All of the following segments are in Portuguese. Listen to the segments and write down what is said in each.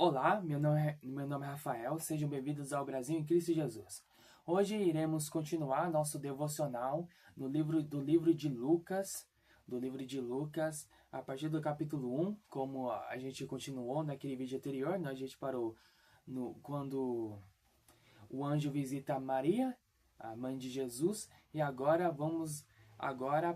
Olá, meu nome é Rafael, sejam bem-vindos ao Brasil em Cristo Jesus. Hoje iremos continuar nosso devocional no livro de Lucas, a partir do capítulo 1, como a gente continuou naquele vídeo anterior, né? A gente parou quando o anjo visita Maria, a mãe de Jesus, e agora vamos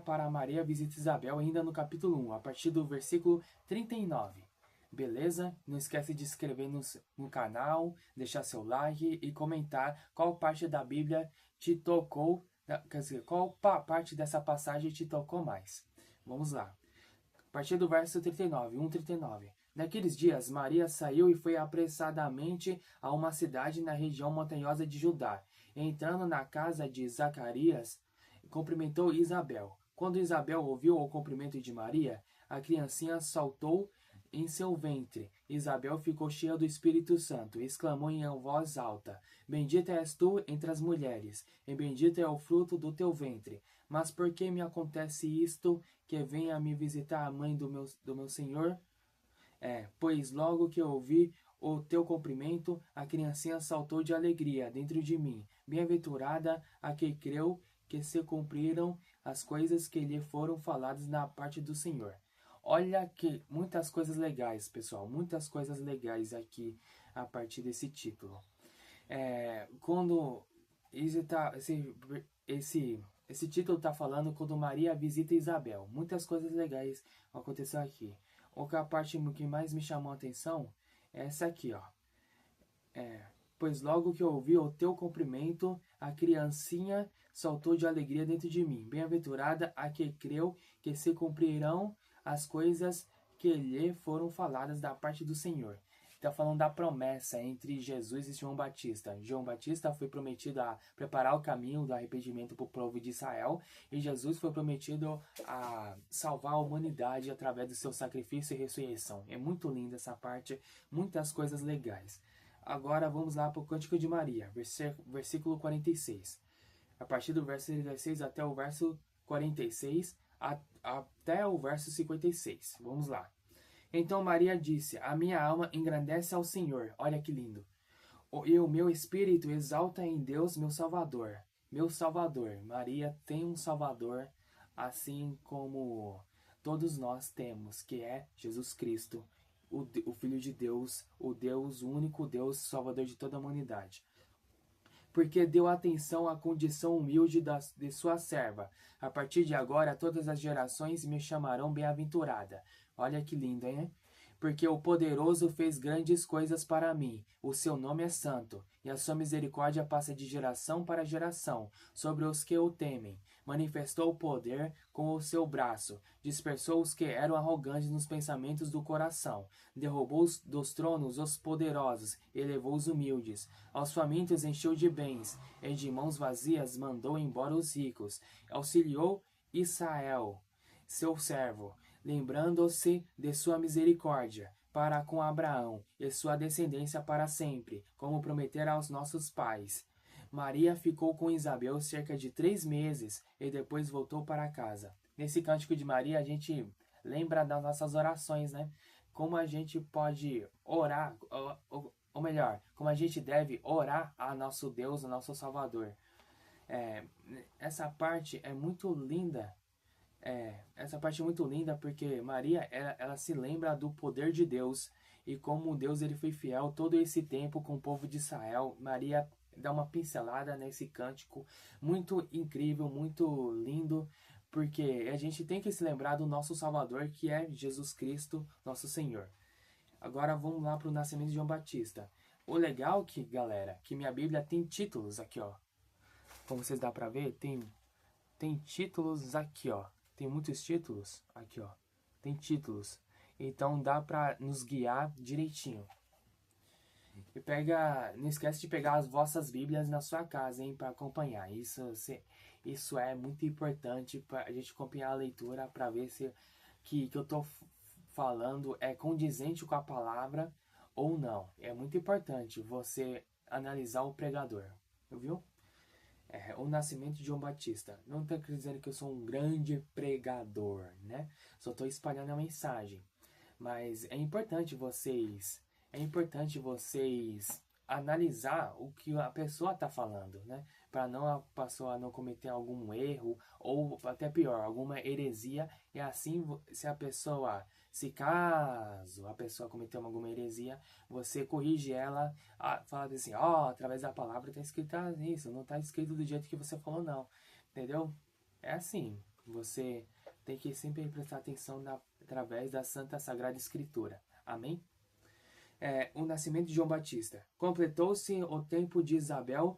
para Maria visita Isabel, ainda no capítulo 1, a partir do versículo 39. Beleza? Não esquece de se inscrever no canal, deixar seu like e comentar qual parte da Bíblia te tocou, quer dizer, qual parte dessa passagem te tocou mais. Vamos lá. A partir do verso 39, 1:39. Naqueles dias, Maria saiu e foi apressadamente a uma cidade na região montanhosa de Judá. Entrando na casa de Zacarias, cumprimentou Isabel. Quando Isabel ouviu o cumprimento de Maria, a criancinha saltou em seu ventre. Isabel ficou cheia do Espírito Santo e exclamou em voz alta: Bendita és tu entre as mulheres, e bendito é o fruto do teu ventre. Mas por que me acontece isto, que venha me visitar a mãe do meu Senhor? Pois logo que eu ouvi o teu cumprimento, a criancinha saltou de alegria dentro de mim. Bem-aventurada a que creu que se cumpriram as coisas que lhe foram faladas da parte do Senhor. Olha que muitas coisas legais, pessoal, muitas coisas legais aqui a partir desse título. Quando esse título está falando quando Maria visita Isabel. Muitas coisas legais aconteceram aqui. A parte que mais me chamou a atenção é essa aqui, ó. Pois logo que eu ouvi o teu cumprimento, a criancinha saltou de alegria dentro de mim. Bem-aventurada a que creu que se cumprirão as coisas que lhe foram faladas da parte do Senhor. Está falando da promessa entre Jesus e João Batista. João Batista foi prometido a preparar o caminho do arrependimento para o povo de Israel, e Jesus foi prometido a salvar a humanidade através do seu sacrifício e ressurreição. É muito linda essa parte, muitas coisas legais. Agora vamos lá para o Cântico de Maria, versículo 46. A partir do verso 36 até o verso 46, até o verso 56. Vamos lá. Então Maria disse: A minha alma engrandece ao Senhor. Olha que lindo. E o meu espírito exalta em Deus, meu Salvador. Meu Salvador. Maria tem um Salvador, assim como todos nós temos, que é Jesus Cristo, o Filho de Deus, o único Deus, Salvador de toda a humanidade. Porque deu atenção à condição humilde de sua serva. A partir de agora, todas as gerações me chamarão bem-aventurada. Olha que lindo, hein? Porque o poderoso fez grandes coisas para mim. O seu nome é santo, e a sua misericórdia passa de geração para geração sobre os que o temem. Manifestou o poder com o seu braço, dispersou os que eram arrogantes nos pensamentos do coração, derrubou dos tronos os poderosos, elevou os humildes. Aos famintos encheu de bens, e de mãos vazias mandou embora os ricos. Auxiliou Israel, seu servo, lembrando-se de sua misericórdia para com Abraão e sua descendência para sempre, como prometera aos nossos pais. Maria ficou com Isabel cerca de 3 meses e depois voltou para casa. Nesse Cântico de Maria a gente lembra das nossas orações, né? Como a gente pode orar, ou melhor, como a gente deve orar a nosso Deus, a nosso Salvador. Essa parte é muito linda. Essa parte é muito linda porque Maria, ela se lembra do poder de Deus e como Deus ele foi fiel todo esse tempo com o povo de Israel. Maria dá uma pincelada nesse cântico muito incrível, muito lindo, porque a gente tem que se lembrar do nosso Salvador, que é Jesus Cristo, nosso Senhor. Agora vamos lá para o nascimento de João Batista. O legal que, galera, que minha Bíblia tem títulos aqui, ó. Como vocês dá para ver, tem títulos aqui, ó. Tem muitos títulos aqui, ó. Tem títulos. Então dá para nos guiar direitinho. E não esquece de pegar as vossas Bíblias na sua casa, hein, para acompanhar. Isso é muito importante para a gente acompanhar a leitura, para ver se que eu tô falando é condizente com a palavra ou não. É muito importante você analisar o pregador, viu? O nascimento de João Batista. Não estou dizendo que eu sou um grande pregador, né? Só estou espalhando a mensagem. Mas é importante vocês é importante vocês analisar o que a pessoa está falando, né? Para não a pessoa não cometer algum erro ou até pior, alguma heresia. E assim, se a pessoa, se caso a pessoa cometer alguma heresia, você corrige ela, fala assim, através da palavra está escrito isso, não está escrito do jeito que você falou não, entendeu? É assim, você tem que sempre prestar atenção através da Santa Sagrada Escritura. Amém? O nascimento de João Batista. Completou-se o tempo de Isabel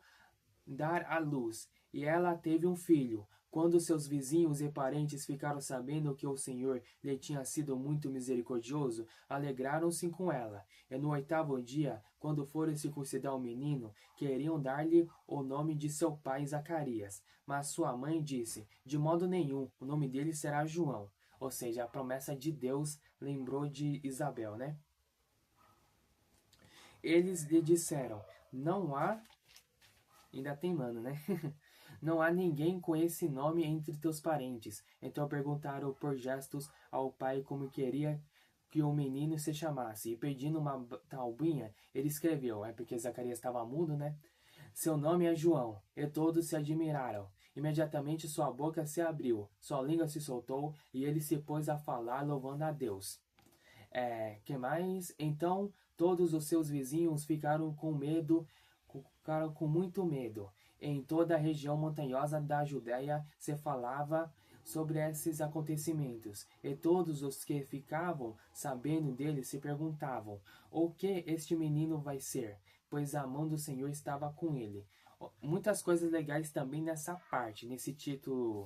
dar à luz, e ela teve um filho. Quando seus vizinhos e parentes ficaram sabendo que o Senhor lhe tinha sido muito misericordioso, alegraram-se com ela. E no 8º dia, quando foram circuncidar o menino, queriam dar-lhe o nome de seu pai Zacarias. Mas sua mãe disse, de modo nenhum, o nome dele será João. Ou seja, a promessa de Deus lembrou de Isabel, né? Eles lhe disseram, não há... Ainda tem mano, né? Não há ninguém com esse nome entre teus parentes. Então perguntaram por gestos ao pai como queria que o menino se chamasse. E pedindo uma tabuinha, ele escreveu. É porque Zacarias estava mudo, né? Seu nome é João. E todos se admiraram. Imediatamente sua boca se abriu, sua língua se soltou e ele se pôs a falar louvando a Deus. Que mais? Então todos os seus vizinhos ficaram com muito medo. Em toda a região montanhosa da Judéia se falava sobre esses acontecimentos, e todos os que ficavam sabendo dele se perguntavam: o que este menino vai ser? Pois a mão do Senhor estava com ele. Muitas coisas legais também nessa parte, nesse título,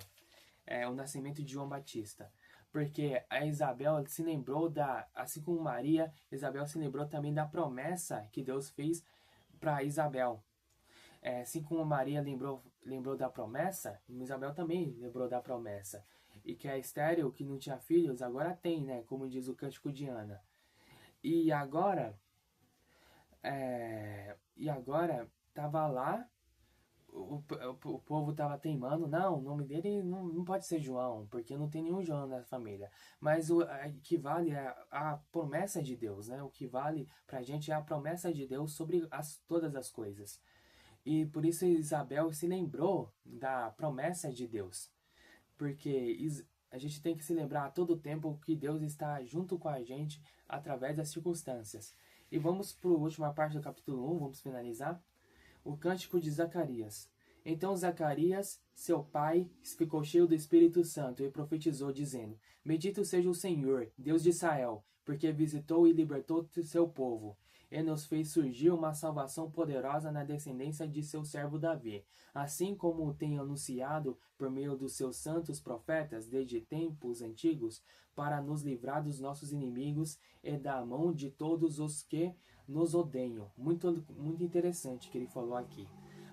o nascimento de João Batista. Porque a Isabel se lembrou assim como Maria, Isabel se lembrou também da promessa que Deus fez para Isabel. Assim como Maria lembrou da promessa, Isabel também lembrou da promessa. E que a estéril, que não tinha filhos, agora tem, né? Como diz o Cântico de Ana. E agora tava lá, o povo tava teimando, não, o nome dele não pode ser João, porque não tem nenhum João na família. Mas o que vale é a promessa de Deus, né? O que vale pra gente é a promessa de Deus sobre todas as coisas. E por isso Isabel se lembrou da promessa de Deus. Porque a gente tem que se lembrar a todo tempo que Deus está junto com a gente através das circunstâncias. E vamos para a última parte do capítulo 1, vamos finalizar. O cântico de Zacarias. Então Zacarias, seu pai, ficou cheio do Espírito Santo e profetizou, dizendo: Bendito seja o Senhor, Deus de Israel, porque visitou e libertou seu povo, e nos fez surgir uma salvação poderosa na descendência de seu servo Davi, assim como o tem anunciado por meio dos seus santos profetas desde tempos antigos, para nos livrar dos nossos inimigos e da mão de todos os que nos odeiam. Muito, muito interessante que ele falou aqui.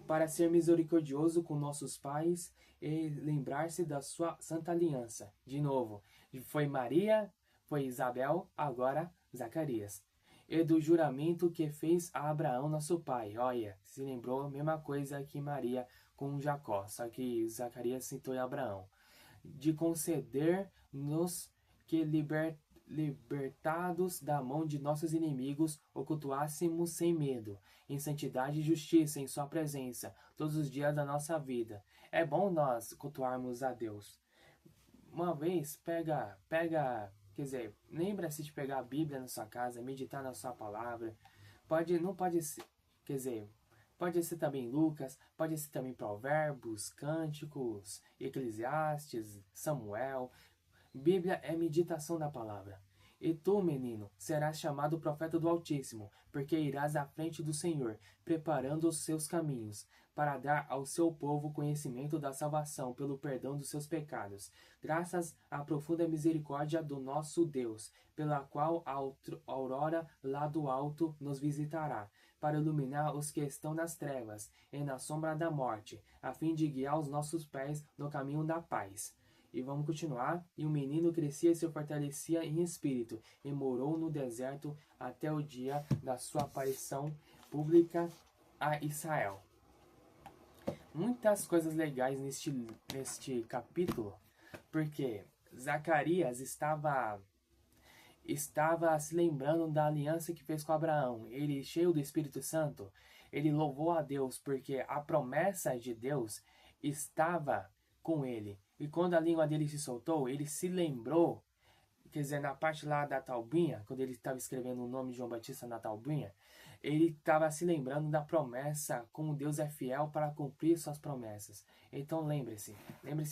Para ser misericordioso com nossos pais e lembrar-se da sua santa aliança. De novo, foi Maria, foi Isabel, agora Zacarias. E do juramento que fez a Abraão, nosso pai. Olha, se lembrou a mesma coisa que Maria com Jacó, só que Zacarias citou Abraão. De conceder-nos que libertados da mão de nossos inimigos, o cultuássemos sem medo, em santidade e justiça em sua presença, todos os dias da nossa vida. É bom nós cultuarmos a Deus. Uma vez, quer dizer, lembra-se de pegar a Bíblia na sua casa, meditar na sua palavra. Não pode ser, quer dizer, pode ser também Lucas, pode ser também Provérbios, Cânticos, Eclesiastes, Samuel. Bíblia é meditação da palavra. E tu, menino, serás chamado profeta do Altíssimo, porque irás à frente do Senhor, preparando os seus caminhos, para dar ao seu povo conhecimento da salvação pelo perdão dos seus pecados, graças à profunda misericórdia do nosso Deus, pela qual a aurora lá do alto nos visitará, para iluminar os que estão nas trevas e na sombra da morte, a fim de guiar os nossos pés no caminho da paz. E vamos continuar. E o menino crescia e se fortalecia em espírito, e morou no deserto até o dia da sua aparição pública a Israel. Muitas coisas legais neste capítulo, porque Zacarias estava estava se lembrando da aliança que fez com Abraão. Ele, cheio do Espírito Santo, ele louvou a Deus porque a promessa de Deus estava com ele. E quando a língua dele se soltou, ele se lembrou, quer dizer, na parte lá da taubinha, quando ele estava escrevendo o nome de João Batista na taubinha, ele estava se lembrando da promessa, como Deus é fiel para cumprir suas promessas. Então lembre-se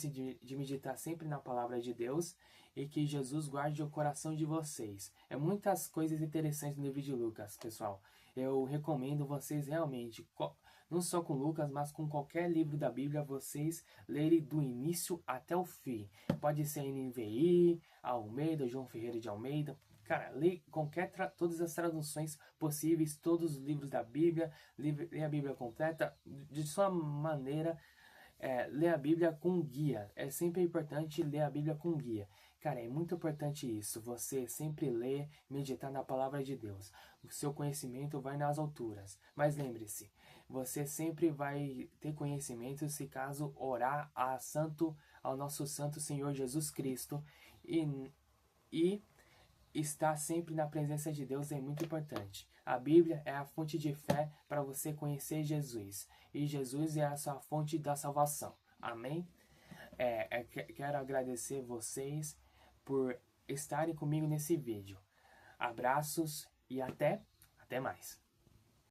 de meditar sempre na palavra de Deus e que Jesus guarde o coração de vocês. É muitas coisas interessantes no livro de Lucas, pessoal. Eu recomendo vocês realmente, não só com Lucas, mas com qualquer livro da Bíblia, vocês lerem do início até o fim. Pode ser NVI, Almeida, João Ferreira de Almeida. Cara, lê todas as traduções possíveis, todos os livros da Bíblia, lê a Bíblia completa, de sua maneira, lê a Bíblia com guia. É sempre importante ler a Bíblia com guia. Cara, é muito importante isso, você sempre ler, meditar na palavra de Deus. O seu conhecimento vai nas alturas. Mas lembre-se, você sempre vai ter conhecimento se caso orar ao nosso Santo Senhor Jesus Cristo e estar sempre na presença de Deus é muito importante. A Bíblia é a fonte de fé para você conhecer Jesus. E Jesus é a sua fonte da salvação. Amém? Quero agradecer vocês por estarem comigo nesse vídeo. Abraços e até mais.